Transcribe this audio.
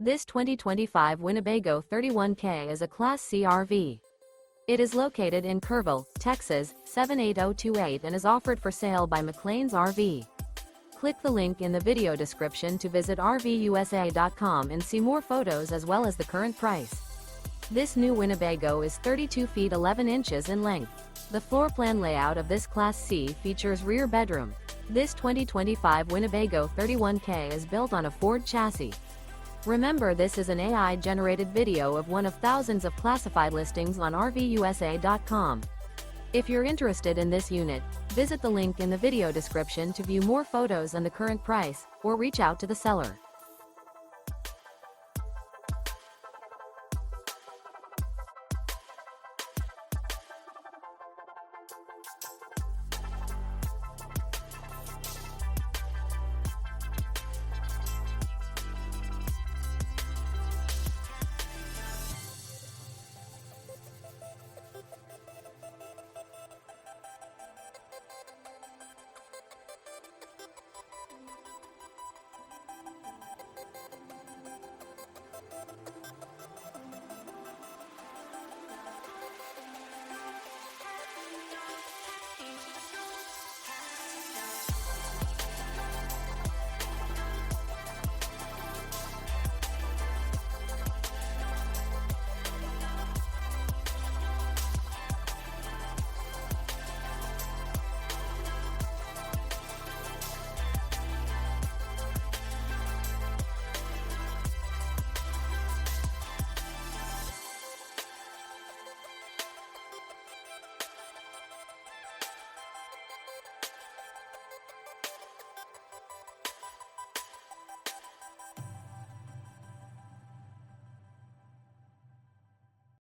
This 2025 Winnebago 31K is a Class C RV. It is located in Kerville, Texas, 78028 and is offered for sale by McClains RV. Click the link in the video description to visit RVUSA.com and see more photos as well as the current price. This new Winnebago is 32 feet 11 inches in length. The floor plan layout of this Class C features rear bedroom. This 2025 Winnebago 31K is built on a Ford chassis. Remember, this is an AI-generated video of one of thousands of classified listings on RVUSA.com. If you're interested in this unit, visit the link in the video description to view more photos and the current price, or reach out to the seller.